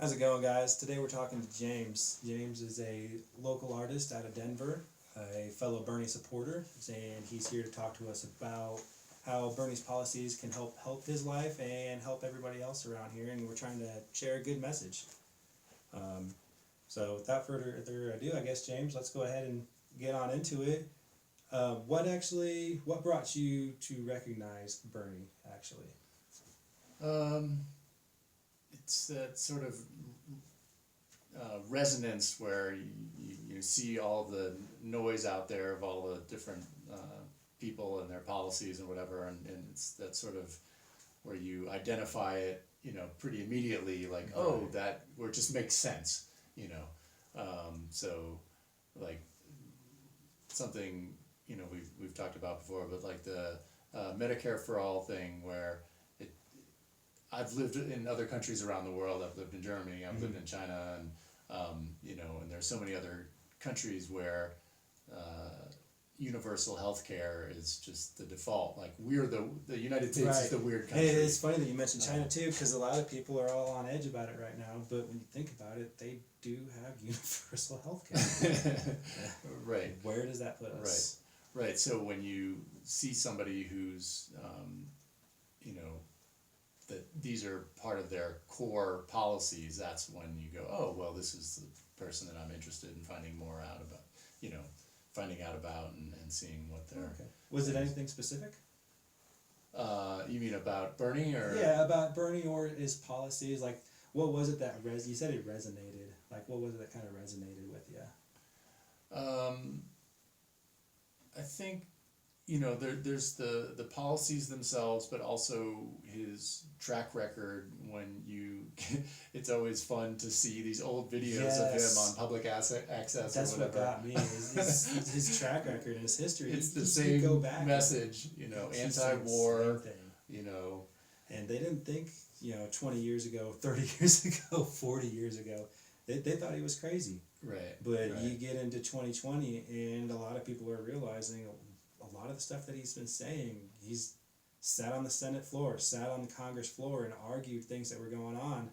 How's it going, guys? Today we're talking to James. James is a local artist out of Denver, a fellow Bernie supporter, and he's here to talk to us about how Bernie's policies can help his life and help everybody else around here. And we're trying to share a good message. Um, so without further ado, I guess James, let's go ahead and get on into it. What brought you to recognize Bernie? Actually, Um, it's that sort of resonance where you see all the noise out there of all the different people and their policies and whatever, and it's that sort of where you identify it, pretty immediately, like, oh, Right. that, where it just makes sense, you know. So, like, something, we've talked about before, but like the Medicare for All thing where it I've lived in other countries around the world. I've lived in Germany. I've lived in China, and and there's so many other countries where universal health care is just the default. Like we're the United States is Right. the weird Hey, country. it's funny that you mentioned China too, because a lot of people are all on edge about it right now. But when you think about it, they do have universal health care. Right. Where does that put us? Right. So when you see somebody who's you know that these are part of their core policies, that's when you go, oh, well, this is the person that I'm interested in finding more out about, finding out about and seeing what they're. Okay. Was it anything specific? You mean about Bernie or? Yeah, about Bernie or his policies. Like, what was it that you said it resonated. Like, what was it that kind of resonated with you? I think, there's the policies themselves, but also his track record. When it's always fun to see these old videos of him Yes. on public access That's or what whatever. got me. Is his track record and his history. It's the You same go back message, and keep saying the anti-war, same thing. you know. And they didn't think, 20 years ago, 30 years ago, 40 years ago, they thought he was crazy. Right. But right. you get into 2020, and a lot of people are realizing a lot of the stuff that he's been saying, he's sat on the Senate floor, sat on the Congress floor, and argued things that were going on,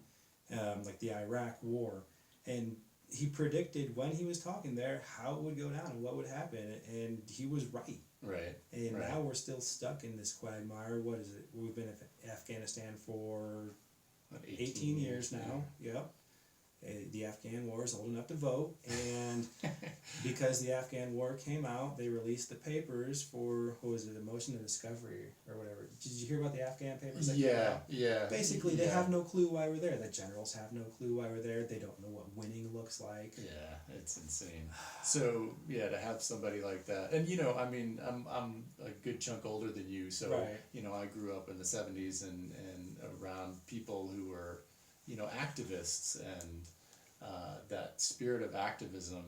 like the Iraq War. And he predicted when he was talking there how it would go down and what would happen, and he was right. Right. And right. now we're still stuck in this quagmire. What is it? We've been in Afghanistan for What, 18 years now. Yep. The Afghan war is old enough to vote, and because the Afghan war came out, they released the papers for, what was it, a motion of discovery or whatever. Did you hear about the Afghan papers that came out? Yeah. Basically, they yeah. have no clue why we're there. The generals have no clue why we're there. They don't know what winning looks like. Yeah, it's insane. So yeah, to have somebody like that, and I'm a good chunk older than you, so Right. I grew up in the '70s and around people who were, activists, and that spirit of activism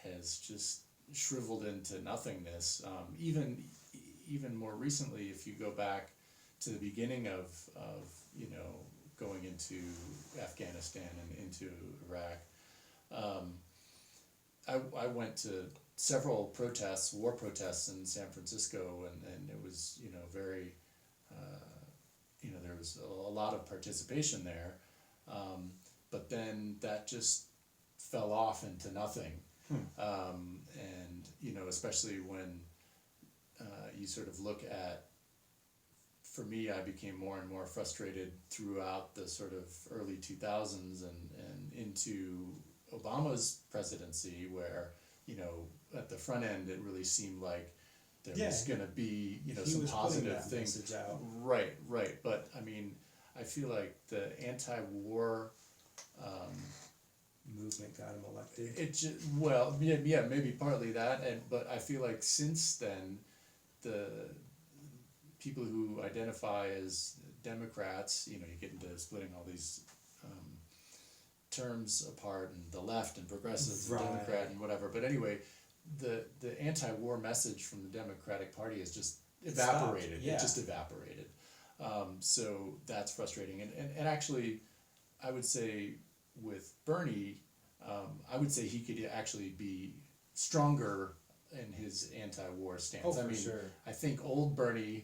has just shriveled into nothingness. Even more recently, if you go back to the beginning of going into Afghanistan and into Iraq. I went to several protests, war protests in San Francisco, and it was, very, there was a lot of participation there, but then that just fell off into nothing, and, especially when you sort of look at, for me, I became more and more frustrated throughout the sort of early 2000s and into Obama's presidency, where, at the front end, it really seemed like there was going to be, some positive things. Right. But I mean, I feel like the anti-war Movement got him elected. yeah, maybe partly that, but I feel like since then, the people who identify as Democrats, you get into splitting all these terms apart, and the left and progressives and Democrat and whatever. But anyway, the anti-war message from the Democratic Party has just evaporated. Yeah. It just evaporated. So that's frustrating. And actually, I would say with Bernie, I would say he could actually be stronger in his anti-war stance. Oh, for sure. I think old Bernie,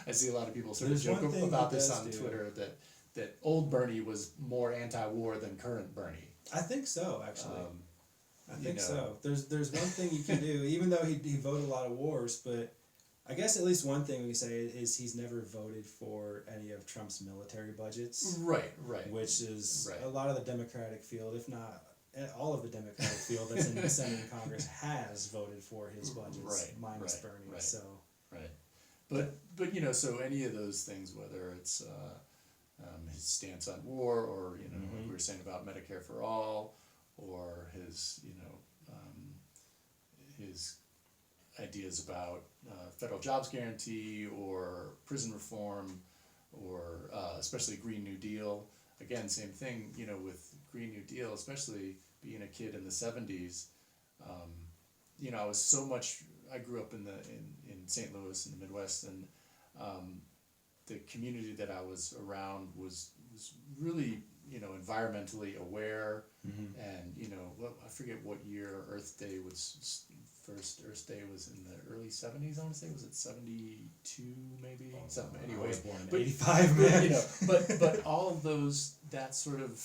I see a lot of people sort There's of joke one thing about he this does on do. Twitter, that that old Bernie was more anti-war than current Bernie. I think so, actually. I you think know. so. There's one thing you can do, even though he voted a lot of wars, but I guess at least one thing we can say is he's never voted for any of Trump's military budgets, Right. which is Right. a lot of the Democratic field, if not all of the Democratic field that's in the Senate and Congress has voted for his budgets, Right, minus right, Bernie. right. So Right. But you know, so any of those things, whether it's his stance on war, or you know, like we were saying about Medicare for all, or his his ideas about federal jobs guarantee or prison reform, or especially Green New Deal. Again, same thing. You know, with Green New Deal, especially being a kid in the 70s. You know, I grew up in St. Louis in the Midwest, and the community that I was around was really, you know, environmentally aware, and you know, I forget what year Earth Day was. First Earth Day was in the early 70s. I want to say, was it 72 maybe? Something anyway. I was born in But- '85, man. You know, but all of those, that sort of.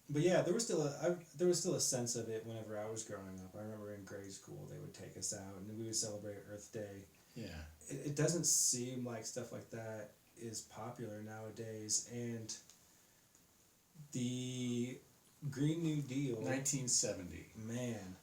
But yeah, there was still a sense of it whenever I was growing up. I remember in grade school they would take us out and we would celebrate Earth Day. Yeah. It doesn't seem like stuff like that is popular nowadays, and the Green New Deal. 1970. Man,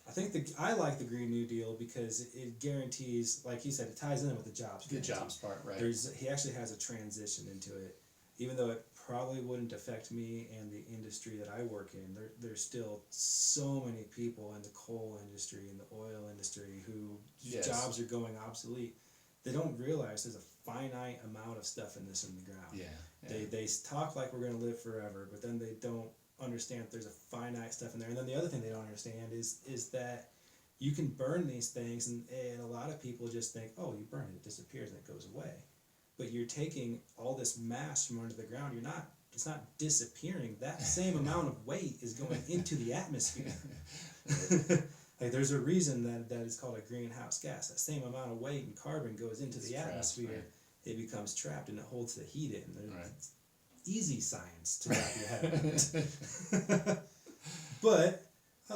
I think I like the Green New Deal because it guarantees, like you said, it ties in with the jobs. The guarantee. jobs part, right? He actually has a transition into it, even though it probably wouldn't affect me and the industry that I work in. There's still so many people in the coal industry and the oil industry who Yes. jobs are going obsolete. They don't realize there's a finite amount of stuff in the ground. Yeah. They talk like we're going to live forever, but then they don't understand that there's a finite stuff in there. And then the other thing they don't understand is that you can burn these things, and a lot of people just think, oh, you burn it, it disappears and it goes away. But you're taking all this mass from under the ground. It's not disappearing. That same amount of weight is going into the atmosphere. Like, there's a reason that it's called a greenhouse gas. That same amount of weight and carbon goes into It's the trapped, atmosphere. right. It becomes trapped and it holds the heat in. Right. It's easy science to wrap your head around. But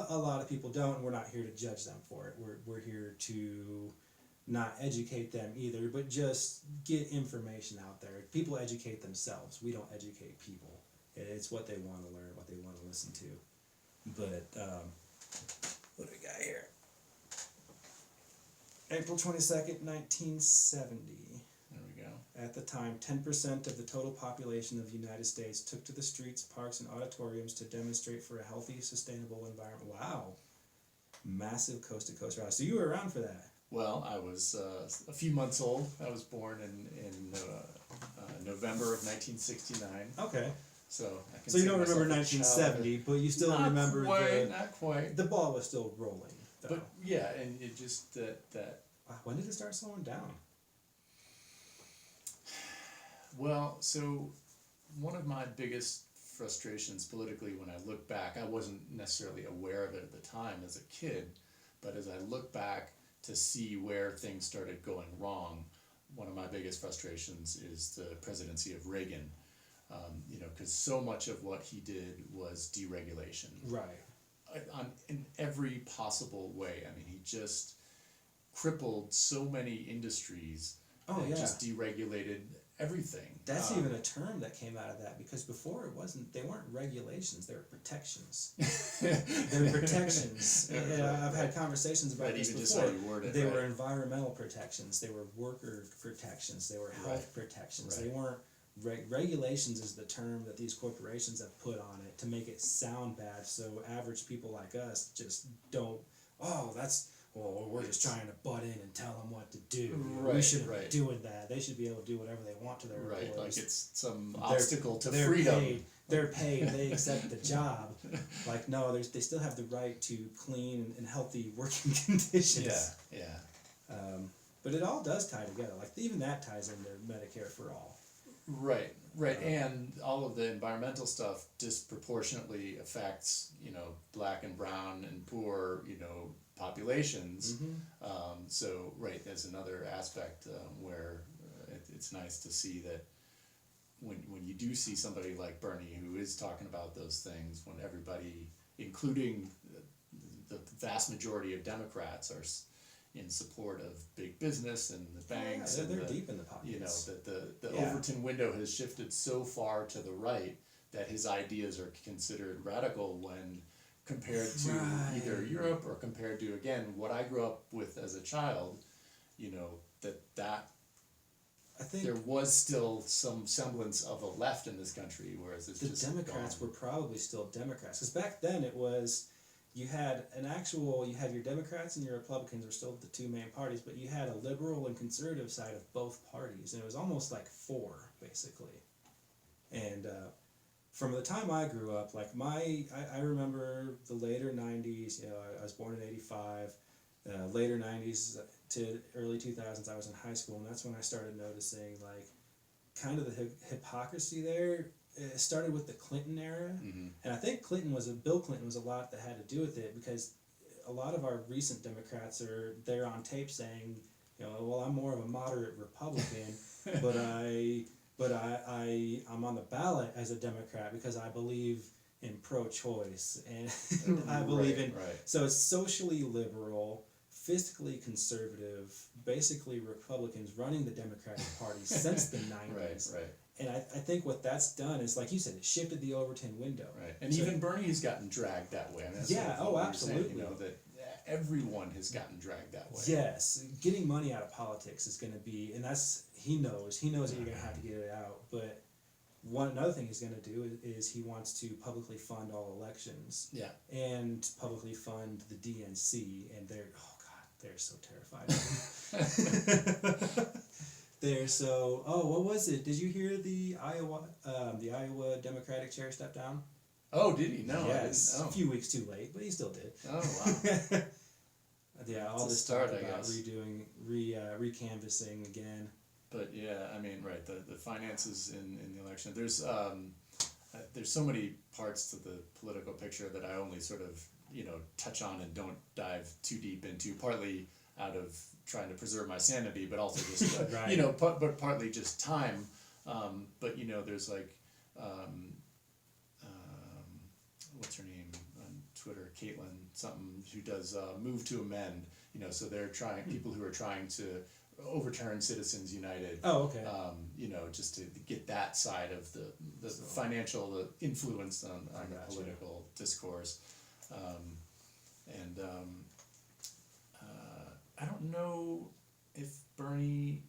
a lot of people don't, and we're not here to judge them for it. We're here to not educate them either, but just get information out there. People educate themselves. We don't educate people. It's what they want to learn, what they want to listen to. But what do we got here? April 22nd, 1970. There we go. At the time, 10% of the total population of the United States took to the streets, parks, and auditoriums to demonstrate for a healthy, sustainable environment. Wow. Massive coast-to-coast rally. So you were around for that. Well, I was a few months old. I was born in November of 1969. Okay. So I So you consider don't remember myself a child 1970, but you still not remember quite, not quite. the ball was still rolling. Though. But yeah, and it just that. Wow, when did it start slowing down? Well, so one of my biggest frustrations politically, when I look back, I wasn't necessarily aware of it at the time as a kid, but as I look back to see where things started going wrong, one of my biggest frustrations is the presidency of Reagan. You know, because so much of what he did was deregulation. Right. In every possible way. I mean, he just crippled so many industries. Oh, and yeah. just deregulated everything. That's even a term that came out of that, because before they weren't regulations, they were protections. They were protections. Yeah, I've had conversations about Right, this even before. just how you word it. They right. were environmental protections, they were worker protections, they were health Right. protections. Right. They weren't regulations is the term that these corporations have put on it to make it sound bad, so average people like us just don't, we're just trying to butt in and tell them what to do. We Right, shouldn't right. be doing that. They should be able to do whatever they want to their Right, employees. like it's some They're- obstacle to they're freedom. Paid, they're paid. They accept the job. Like, no, they still have the right to clean and healthy working conditions. Yeah. But it all does tie together. Like, even that ties into Medicare for all. Right, and all of the environmental stuff disproportionately affects, you know, black and brown and poor, you know, populations. So, right, there's another aspect where it's nice to see that when you do see somebody like Bernie who is talking about those things, when everybody, including the vast majority of Democrats, are in support of big business and the banks, yeah, and they're deep in the pockets. you know, that the Yeah. Overton window has shifted so far to the right that his ideas are considered radical when compared to either Right. Europe or compared to, again, what I grew up with as a child. You know, that I think there was still some semblance of a left in this country, whereas it's the just Democrats gone. were probably still Democrats, because back then it was, you had your Democrats and your Republicans were still the two main parties, but you had a liberal and conservative side of both parties, and it was almost like four basically. And from the time I grew up, like I remember the later '90s. You know, I was born in '85. Later '90s to early 2000s, I was in high school, and that's when I started noticing like kind of the hypocrisy there. It started with the Clinton era, and I think Bill Clinton was a lot that had to do with it, because a lot of our recent Democrats are there on tape saying, you know, well, I'm more of a moderate Republican, but I'm on the ballot as a Democrat because I believe in pro-choice, and I believe in Right. so it's socially liberal, fiscally conservative, basically Republicans running the Democratic Party since the '90s. Right. And I think what that's done is, like you said, it shifted the Overton window. Right. And So- even Bernie has gotten dragged that way. I mean, that's Yeah, sort of what we were absolutely. saying, you know, that everyone has gotten dragged that way. Yes, getting money out of politics is going to be, and that's he knows that you're going to have to get it out. But another thing he's going to do is he wants to publicly fund all elections. Yeah. And publicly fund the DNC, and they're so terrified. They're so what was it? Did you hear the Iowa Democratic chair step down? Oh, did he? No, Yes, I didn't. a few weeks too late, but he still did. Oh, wow. Yeah, all It's a this start, talk I about guess. recanvassing again. But yeah, I mean, right, the finances in the election. There's so many parts to the political picture that I only sort of, you know, touch on and don't dive too deep into, partly out of trying to preserve my sanity, but also just, Right. you know, but partly just time. But, you know, there's like, what's her name on Twitter, Caitlin something, who does Move to Amend, you know, so they're trying, people who are trying to overturn Citizens United. Oh, okay. You know, just to get that side of the financial influence on the gotcha. political discourse. I don't know if Bernie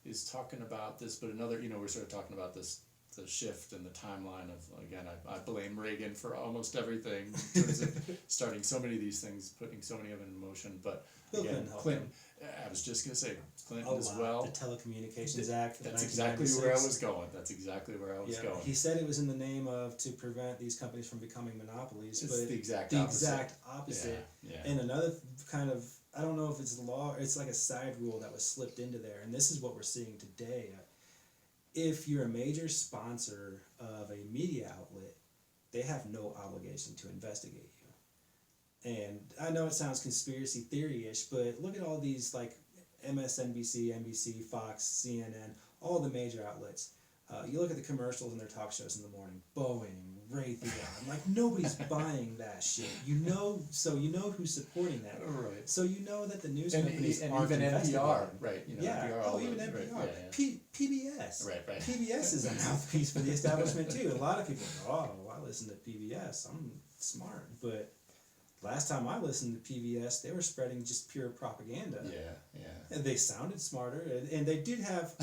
is talking about this, but another, you know, we're sort of talking about this, the shift and the timeline of, again, I blame Reagan for almost everything, in terms of starting so many of these things, putting so many of them in motion, but Bill again, Clinton helped Clinton, I was just gonna say, Clinton a as lot. well. The Telecommunications Act. of That's exactly where I 1996. was going. That's exactly where I was Yeah, going. he said it was in the name of to prevent these companies from becoming monopolies, It's but the exact the opposite. exact opposite. Yeah. And another kind of, I don't know if it's law, it's like a side rule that was slipped into there, and this is what we're seeing today. If you're a major sponsor of a media outlet, they have no obligation to investigate you. And I know it sounds conspiracy theory-ish, but look at all these like MSNBC, NBC, Fox, CNN, all the major outlets. You look at the commercials and their talk shows in the morning, Boeing, Raytheon, like nobody's buying that shit. You know who's supporting that. Right. So you know that the news And companies even aren't NPR, investigating. right? You know, Yeah. NPR. Oh, all even those, NPR. Right, yeah. PBS. Right. PBS is a mouthpiece for the establishment too. A lot of people go, oh, I listen to PBS. I'm smart. But last time I listened to PBS, they were spreading just pure propaganda. Yeah. And they sounded smarter, and they did have.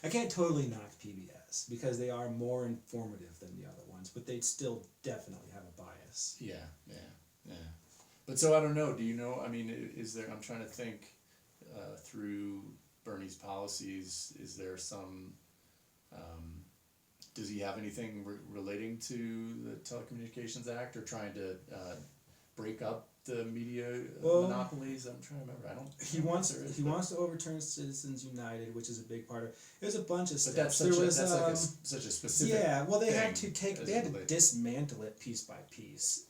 I can't totally knock PBS because they are more informative than the other ones, but they'd still definitely have a bias. Yeah. But so I don't know. Do you know? I mean, is there? I'm trying to think through Bernie's policies. Is there some? Does he have anything relating to the Telecommunications Act or trying to break up the media monopolies? I'm trying to remember. I don't. He wants to overturn Citizens United, which is a big part of. There's a bunch of steps. But that's such a specific. Yeah, well, they had thing to as they had to related. dismantle it piece by piece,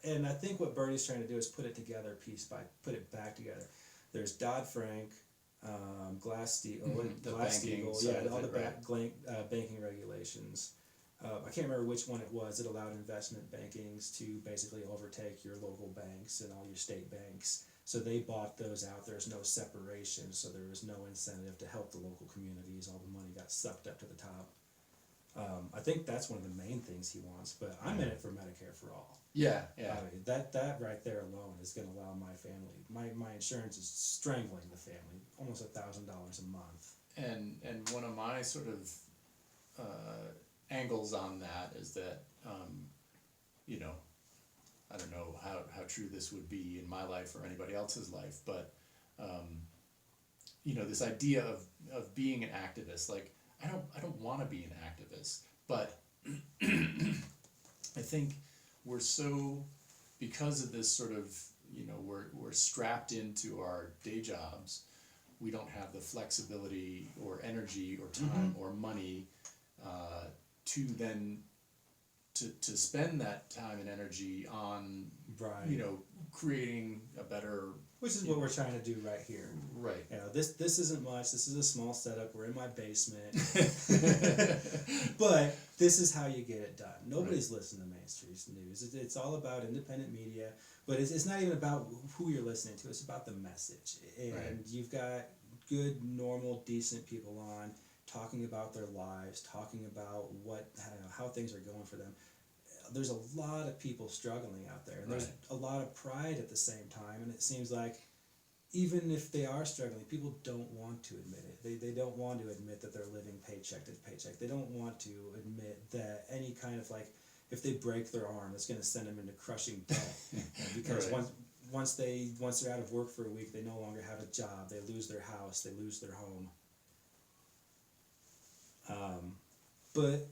and I think what Bernie's trying to do is put it back together. There's Dodd-Frank, The banking Glass-Steagall, side of all it, the right. banking regulations. I can't remember which one it was. It allowed investment bankings to basically overtake your local banks and all your state banks. So they bought those out. There's no separation, so there was no incentive to help the local communities. All the money got sucked up to the top. I think that's one of the main things he wants, but I'm in it for Medicare for all. Yeah, yeah. I mean, that right there alone is going to allow my family. My insurance is strangling the family, almost $1,000 a month. And one of my sort of angles on that is that you know, I don't know how true this would be in my life or anybody else's life, but you know, this idea of being an activist, like I don't want to be an activist, but I think we're so, because of this sort of, you know, we're strapped into our day jobs, we don't have the flexibility or energy or time or money to then to spend that time and energy on, Right. you know, creating a better, Which is what we're trying to do right here. right. You know, this isn't much. This is a small setup. We're in my basement. But this is how you get it done. Nobody's listening to Main Street News. It's all about independent media, but it's not even about who you're listening to. It's about the message. And Right. you've got good, normal, decent people on talking about their lives, talking about how things are going for them. There's a lot of people struggling out there, and there's Right. a lot of pride at the same time, and it seems like even if they are struggling, people don't want to admit it. They don't want to admit that they're living paycheck to paycheck. They don't want to admit that any kind of, like, if they break their arm, it's going to send them into crushing debt. Because Right. once they're out of work for a week, they no longer have a job. They lose their house. They lose their home. But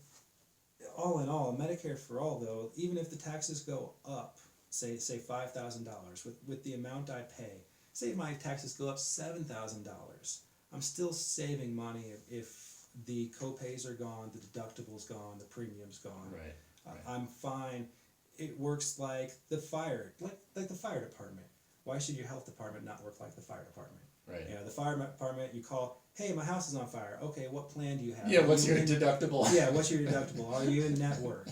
all in all, Medicare for all, though, even if the taxes go up, say $5,000, with the amount I pay, say my taxes go up $7,000, I'm still saving money if the copays are gone, the deductible's gone, the premium's gone. Right. I'm fine. It works like the fire department. Why should your health department not work like the fire department? Right. You know, the fire department, you call, hey, my house is on fire. Okay, what plan do you have? Yeah, Are what's you your in- deductible? Yeah, what's your deductible? Are you in network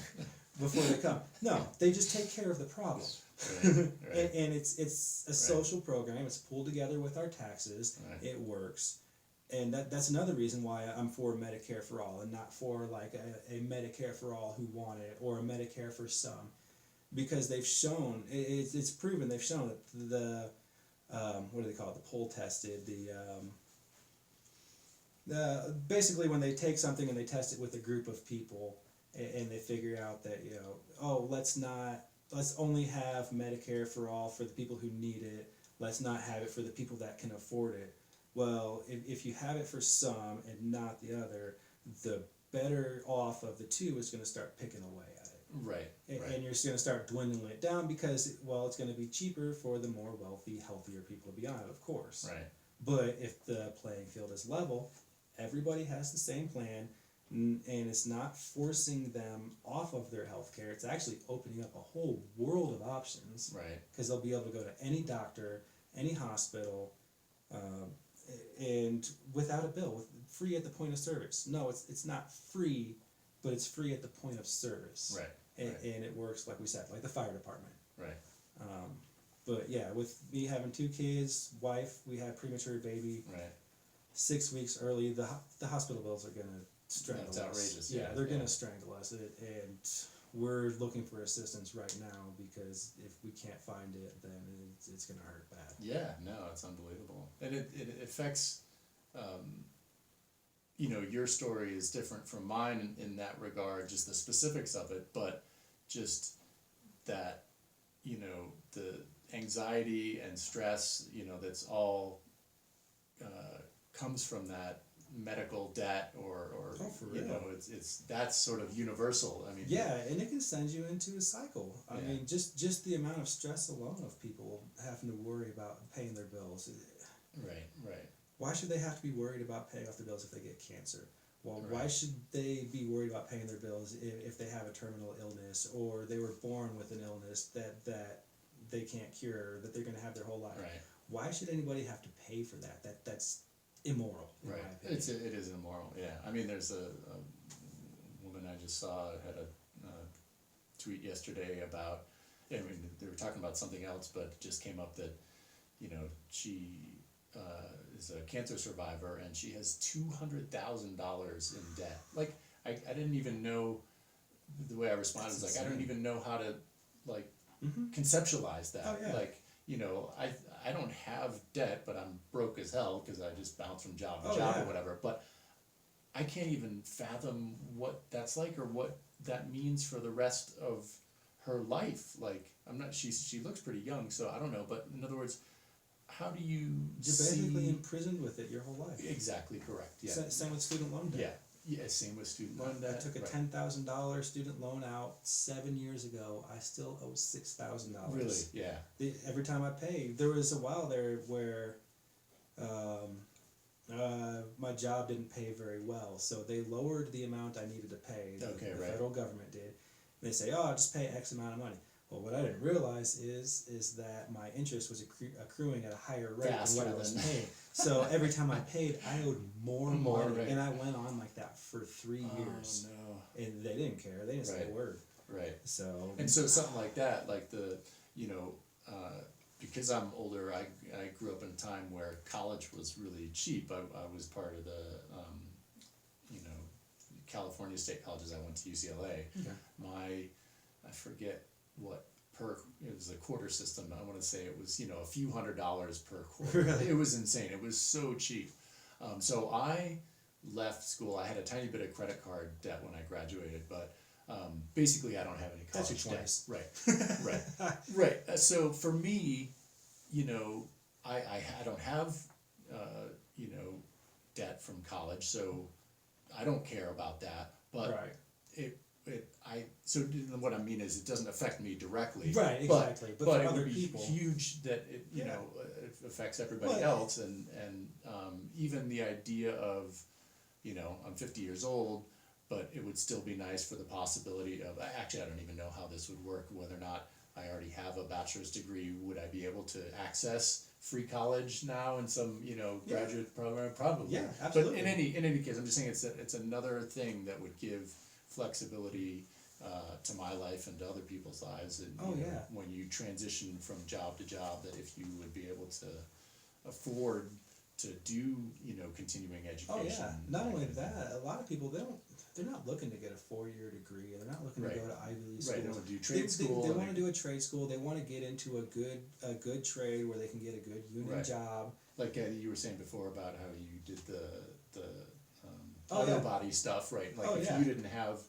before they come? No, they just take care of the problem. Right, right. And it's a social program. It's pulled together with our taxes. Right. It works. And that's another reason why I'm for Medicare for all and not for like a Medicare for all who want it or a Medicare for some. Because they've shown, it's proven, they've shown that the, what do they call it, the poll tested, basically when they take something and they test it with a group of people and they figure out that, you know, oh, let's only have Medicare for all for the people who need it, let's not have it for the people that can afford it. Well, if you have it for some and not the other, the better off of the two is going to start picking away at it. Right. And you're going to start dwindling it down because, well, it's going to be cheaper for the more wealthy, healthier people to be on it, of course. Right. But if the playing field is level, everybody has the same plan, and it's not forcing them off of their health care. It's actually opening up a whole world of options. Right. Because they'll be able to go to any doctor, any hospital, and without a bill, free at the point of service. No, it's not free, but it's free at the point of service. Right. And it works, like we said, like the fire department. Right. But yeah, with me having 2 kids, wife, we had premature baby, Right. 6 weeks early, the hospital bills are gonna strangle That's us. outrageous, Yeah, yeah, they're yeah. gonna strangle us, and we're looking for assistance right now because if we can't find it, then it's gonna hurt bad. Yeah, no, it's unbelievable. And it affects, you know, your story is different from mine in that regard, just the specifics of it, but just that, you know, the anxiety and stress, you know, that's all comes from that medical debt or Oh, for you real. know, it's that's sort of universal. I mean, Yeah, and it can send you into a cycle. I Yeah. mean, just the amount of stress alone of people having to worry about paying their bills. Right. Why should they have to be worried about paying off their bills if they get cancer? Well, why Right. should they be worried about paying their bills if they have a terminal illness or they were born with an illness that they can't cure, that they're going to have their whole life? Right. Why should anybody have to pay for that? That's immoral, in Right, my opinion. it is immoral, yeah, I mean, there's a woman I just saw had a tweet yesterday about, I mean, they were talking about something else, but it just came up that, you know, she is a cancer survivor and she has $200,000 in debt. Like, I didn't even know, the way I responded was That's like, I don't insane. even know how to, like, Mm-hmm. conceptualize that. Oh, yeah. Like, you know, I don't have debt, but I'm broke as hell because I just bounce from job to Oh, job yeah. or whatever. But I can't even fathom what that's like or what that means for the rest of her life. Like, I'm not. She looks pretty young, so I don't know. But in other words, how do you You're see? basically imprisoned with it your whole life. Exactly correct. Yeah. Same with student loan debt. Yeah. Yeah. Same with student loan I debt. took a right. $10,000 student loan out 7 years ago. I still owe $6,000. Really? Yeah. Every time I pay, there was a while there where my job didn't pay very well, so they lowered the amount I needed to pay. Okay, the right. federal government did. They say, "Oh, just pay X amount of money." Well, what I didn't realize is that my interest was accruing at a higher rate Faster than what I was than- paying. So every time I paid, I owed more More, money, right. and I went on like that for 3 years, Oh and they didn't care. They didn't say Right. a word. no. Right. So And so something like that, like you know, because I'm older, I grew up in a time where college was really cheap. I was part of the, you know, California state colleges. I went to UCLA. okay. I forget what it was a quarter system. I want to say it was, you know, a few $100s per quarter. Really? It was insane. It was so cheap. So I left school. I had a tiny bit of credit card debt when I graduated, but basically I don't have any That's college your debt. 20s. Right, right. So for me, you know, I don't have, you know, debt from college, so I don't care about that. But Right. so what I mean is it doesn't affect me directly. Right, exactly. But for it other would be people- huge that it, you Yeah. know, it affects everybody Well, else, and even the idea of, you know, I'm 50 years old, but it would still be nice for the possibility of, actually I don't even know how this would work, whether or not I already have a bachelor's degree, would I be able to access free college now in some, you know, Yeah. graduate program? Probably. Yeah, absolutely. But in any case, I'm just saying it's another thing that would give flexibility to my life and to other people's lives, and Oh, you know, yeah. when you transition from job to job, that if you would be able to afford to do, you know, continuing education. Oh yeah. Not only kind of thing. that, a lot of people they're not looking to get a 4-year degree, and they're not looking Right. to go to Ivy League Right, schools. they want to do trade school. They and want to do a trade school. They want to get into a good trade where they can get a good union Right. job. like you were saying before about how you did the Oh, auto yeah. body stuff, right? Like Oh, if yeah. you didn't have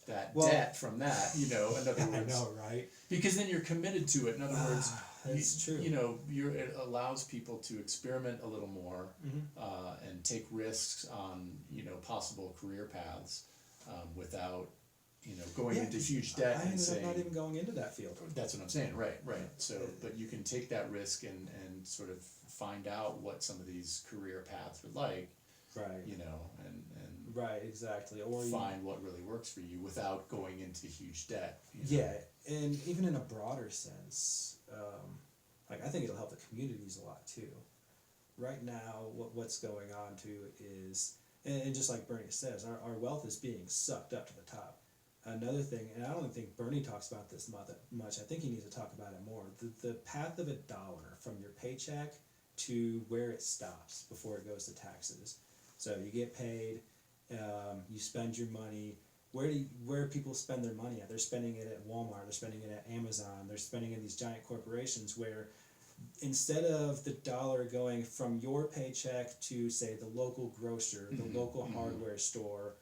that Well- debt from that, you know, in other I words, know, right? because then you're committed to it. In other words, That's true. You know, it allows people to experiment a little more, Mhm. and take risks on, you know, possible career paths, without, you know, going Yeah, into huge debt I and ended up saying. not even going into that field. That's what I'm saying, right. So, but you can take that risk and sort of find out what some of these career paths are like, Right. you know, and Right. Exactly. Or find what really works for you without going into huge debt. You know? Yeah, and even in a broader sense, like I think it'll help the communities a lot too. Right now, what's going on too is, and just like Bernie says, our wealth is being sucked up to the top. Another thing, and I don't think Bernie talks about this much. I think he needs to talk about it more. The path of $1 from your paycheck to where it stops before it goes to taxes. So you get paid, you spend your money. Where people spend their money at? They're spending it at Walmart. They're spending it at Amazon. They're spending it in these giant corporations where, instead of the dollar going from your paycheck to, say, the local grocer, the local hardware store,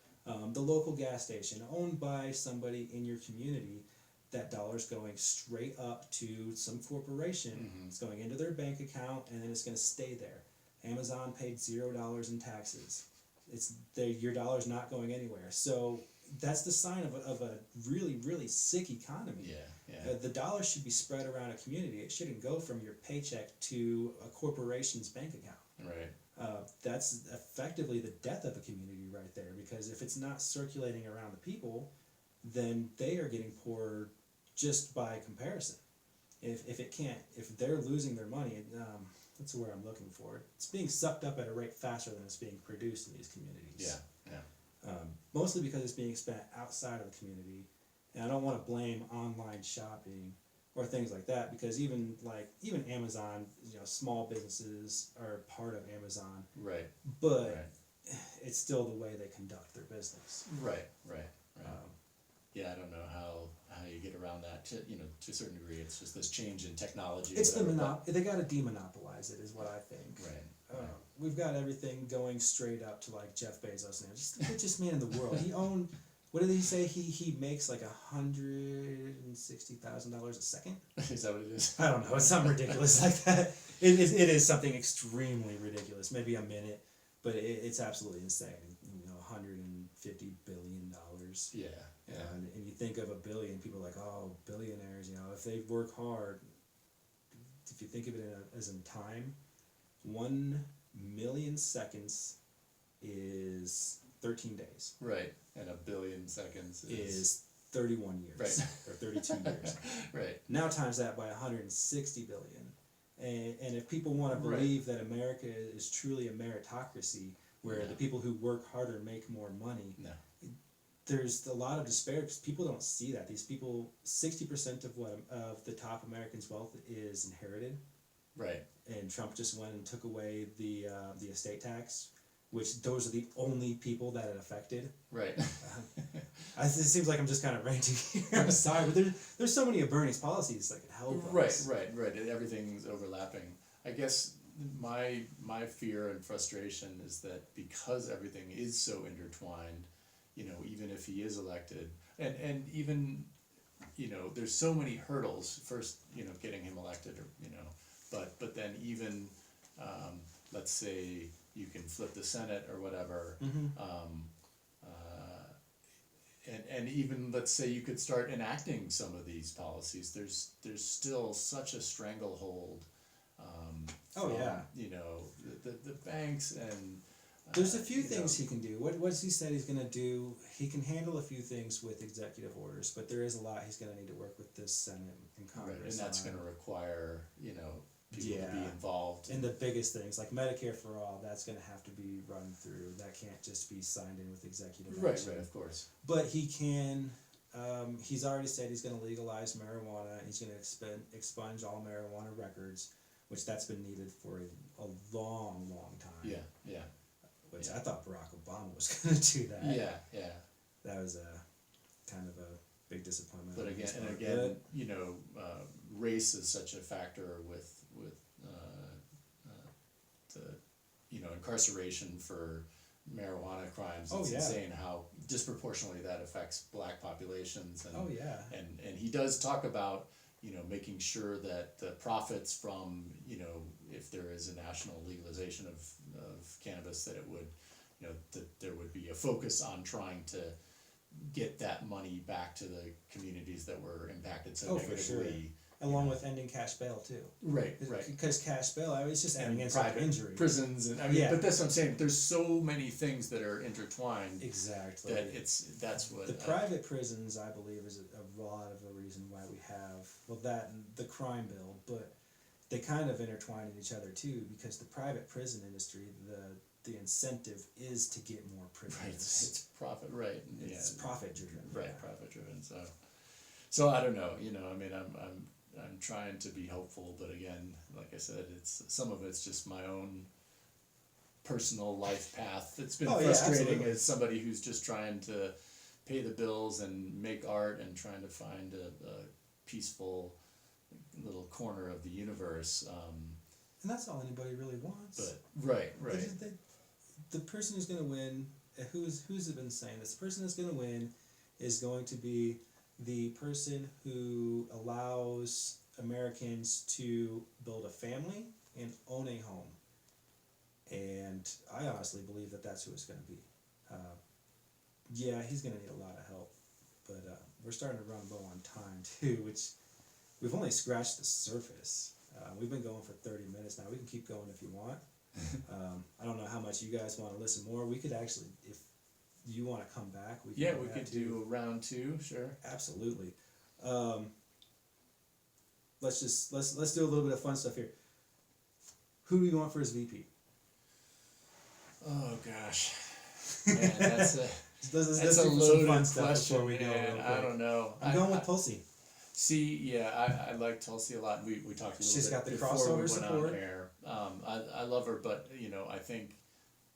the local gas station owned by somebody in your community, that dollar's going straight up to some corporation. It's going into their bank account, and then it's going to stay there. Amazon paid $0 in taxes. Your dollar's not going anywhere. So that's the sign of a really, really sick economy. Yeah. The dollar should be spread around a community. It shouldn't go from your paycheck to a corporation's bank account. Right. That's effectively the death of a community right there, because if it's not circulating around the people, then they are getting poorer just by comparison. If they're losing their money, That's the word I'm looking for. It's being sucked up at a rate faster than it's being produced in these communities. Mostly because it's being spent outside of the community, and I don't want to blame online shopping or things like that, because even Amazon, small businesses are part of Amazon, Right. but Right. it's still the way they conduct their business. Right. Right. Right. Um, Yeah, I don't know how you get around that. To a certain degree, it's just this change in technology. it's the whatever, they got to demonopolize it, is what I think. but- Right. We've got everything going straight up to like Jeff Bezos now, just the richest man in the world. He owned. What did he say? He makes like $160,000 a second. Is that what it is? I don't know. It's something ridiculous like that. It is something extremely ridiculous. Maybe a minute, but it's absolutely insane. $150 billion. Yeah. Yeah. And you think of a billion, people are like, oh, billionaires. If they work hard. If you think of it as in time, 1 million seconds is 13 days. Right. And a billion seconds Is 31 years. Right. Or 32 years. Right. Now times that by 160 billion. And if people want to Right. believe that America is truly a meritocracy, where No. the people who work harder make more money, No. there's a lot of disparity. People don't see that. These people, 60% of the top Americans' wealth is inherited. Right. And Trump just went and took away the estate tax, which those are the only people that it affected. Right. It seems like I'm just kind of ranting here. I'm sorry, but there's so many of Bernie's policies that could help us. Right. And everything's overlapping. I guess my fear and frustration is that because everything is so intertwined, even if he is elected, and even, there's so many hurdles. First, getting him elected, or but then even, let's say you can flip the Senate or whatever. Mm-hmm. And even let's say you could start enacting some of these policies. There's still such a stranglehold. From, the banks and. There's a few things he can do. What's he said he's going to do? He can handle a few things with executive orders, but there is a lot he's going to need to work with this Senate and Congress. Right, and that's going to require people to be Yeah. involved. And the biggest things, like Medicare for All, that's going to have to be run through. That can't just be signed in with executive action. Right, of course. But he can. He's already said he's going to legalize marijuana. And he's going to expunge all marijuana records, which that's been needed for a long, long time. Yeah. Which Yeah. I thought Barack Obama was going to do that. Yeah. That was a kind of a big disappointment. But on his again, part. race is such a factor with the incarceration for marijuana crimes. Oh, It's yeah. insane how disproportionately that affects black populations. And Oh yeah. and he does talk about making sure that the profits from if there is a national legalization of cannabis, that it would that there would be a focus on trying to get that money back to the communities that were impacted so Oh, for negatively. sure. Along with ending cash bail too. Right. Because cash bail, it's just ending And insult to private injury. prisons, and Yeah. but that's what I'm saying. There's so many things that are intertwined Exactly. that that's what The private prisons, I believe, is a lot of the reason why we have that and the crime bill, but they kind of intertwine in each other too, because the private prison industry, the incentive is to get more prisoners. right. It's profit, right? It's profit driven. Right, Yeah. profit driven. So I don't know. I'm trying to be hopeful, but again, like I said, some of it's just my own personal life path. It's been Oh, yeah, frustrating absolutely. as somebody who's just trying to pay the bills and make art and trying to find a peaceful little corner of the universe. And that's all anybody really wants. But right. The person who's going to win, who's it been saying this? The person that's going to win is going to be the person who allows Americans to build a family and own a home. And I honestly believe that that's who it's going to be. Yeah, he's going to need a lot of help, but we're starting to run low on time too, which we've only scratched the surface. We've been going for 30 minutes now. We can keep going if you want. I don't know how much you guys want to listen more. We could actually, if you want to come back, we can. Yeah, do we that could too. do round 2, sure. Absolutely. Let's do a little bit of fun stuff here. Who do you want for his VP? Oh gosh, man, that's a Let's that's do a some loaded fun stuff question, before we go man. real I quick. don't know. I'm going with Tulsi. See, yeah, I like Tulsi a lot. We talked a little She's bit got the before crossover we went support. on air. I love her, but you know, I think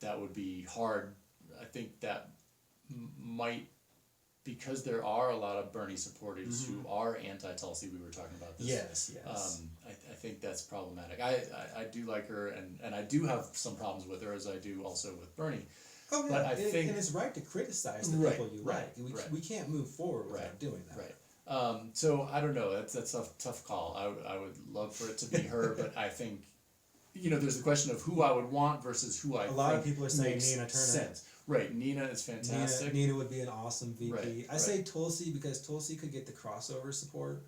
that would be hard. I think that might, because there are a lot of Bernie supporters who are anti-Tulsi. We were talking about this. Yes. I think that's problematic. I do like her, and I do have some problems with her, as I do also with Bernie. Oh yeah, But I think, and it's right to criticize the Right, people you right, like. right. We can't move forward without Right, doing that. right. So I don't know. That's a tough call. I would love for it to be her, but I think, you know, there's the question of who I would want versus who I A lot of think people are saying makes Nina Turner. sense. Right, Nina is fantastic. Nina would be an awesome VP. Right, I say Tulsi because Tulsi could get the crossover support.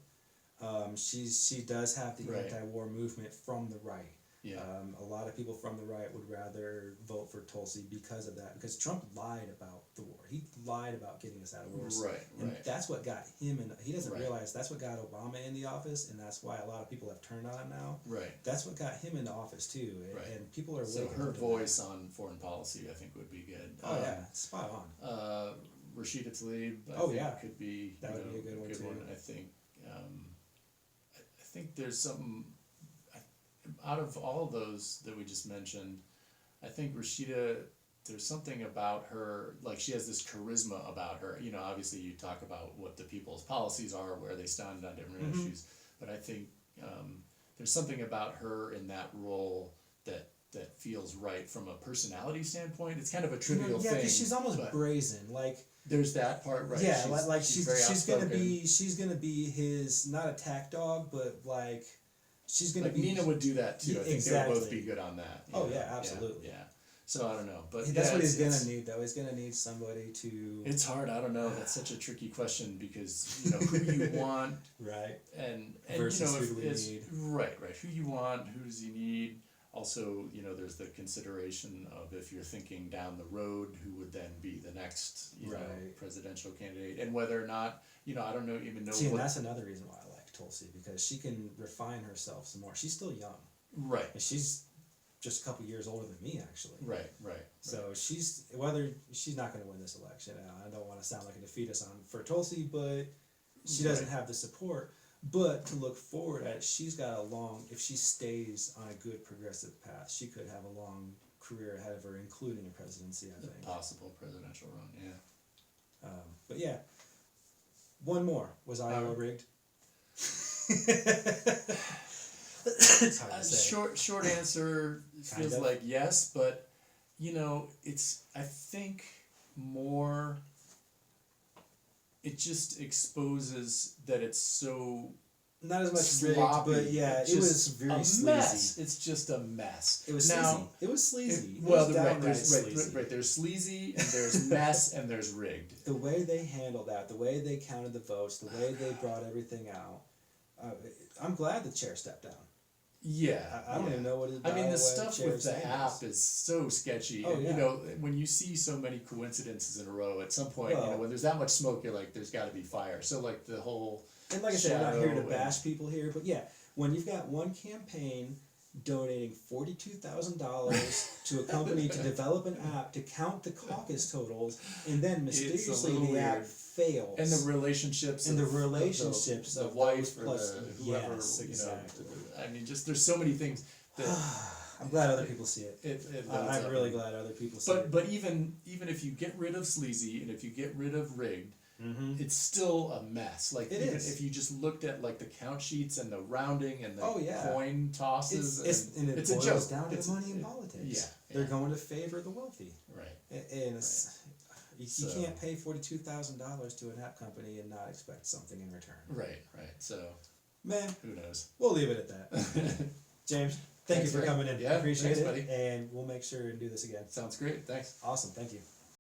She does have the Right. anti-war movement from the right. Yeah. A lot of people from the right would rather vote for Tulsi because of that. Because Trump lied about the war. He lied about getting us out of wars. Right, And right. that's what got him in. He doesn't Right. realize that's what got Obama in the office, and that's why a lot of people have turned on him now. Right. That's what got him into office too. Right. And people are So waking her up to voice on foreign policy, I think, would be good. that. Oh yeah, spot on. Rashida Tlaib, I Oh, think yeah. could be, That would be a good one, too. I think, I think there's something, out of all of those that we just mentioned, I think Rashida, there's something about her, like she has this charisma about her. You know, obviously you talk about what the people's policies are, where they stand on different issues, but I think there's something about her in that role that feels right from a personality standpoint. It's kind of a trivial yeah, thing. because she's almost but brazen. Like there's that part, right? yeah, like she's very gonna outspoken. she's gonna be his not attack dog, but like she's gonna Like be Nina would do that too. Yeah, I think they would both exactly. be good on that. you Oh, know? yeah, absolutely. Yeah. So I don't know, but That's yeah, what he's it's- gonna need though. He's gonna need somebody to It's hard. I don't know. That's such a tricky question because you know who you want right. and Versus you know who do we if need. right who you want, who does he need. Also, you know, there's the consideration of if you're thinking down the road, who would then be the next, you know, Right. presidential candidate, and whether or not, you know, I don't even know See, and what. that's another reason why I like Tulsi because she can refine herself some more. She's still young, Right, and she's just a couple years older than me actually. right. So she's not going to win this election. I don't want to sound like a defeatist for Tulsi, but she doesn't Right. have the support. But to look forward at, she's got if she stays on a good progressive path, she could have a long career ahead of her, including a presidency. I think. Possible presidential run, yeah. But yeah, one more was Iowa rigged. It's hard to say. Short answer feels of. like yes, but you know, it's I think more. It just exposes that it's so Not as much sloppy. rigged, but yeah, it was very a sleazy. mess. It's just a mess. It was now, sleazy. It was sleazy. It well, was right, downright there's sleazy. right. There's sleazy and there's mess and there's rigged. The way they handled that, the way they counted the votes, the way they brought everything out, I'm glad the chair stepped down. Yeah, I don't even know what it is. I mean, the stuff with the app is so sketchy. Oh, and, yeah. You know, when you see so many coincidences in a row, at some point, you know, Well- when there's that much smoke, you're like, there's got to be fire. So, like, the whole. And like I said, we're not here to shadow bash people here, but yeah, when you've got one campaign donating $42,000 to a company to develop an app to count the caucus totals, and then mysteriously little the app weird. fails. And the relationships. And the of relationships the of wife those or plus- the whoever, yes, you exactly. know. I mean, just there's so many things that. I'm glad other people see it. It builds I'm up. really glad other people see it. But even if you get rid of sleazy and if you get rid of rigged, it's still a mess. Like It even is. if you just looked at like the count sheets and the rounding and the Oh, yeah. coin tosses, And it it's a boils joke. down It's- to money in it- politics. Yeah, They're yeah. going to favor the wealthy. Right. And it's, you So- can't pay $42,000 to an app company and not expect something in return. Right. So Man, who knows? we'll leave it at that. James, thank Thanks, you for Rick. coming in. Yeah, Appreciate thanks, it. buddy. And we'll make sure and do this again. Sounds great. Thanks. Awesome. Thank you.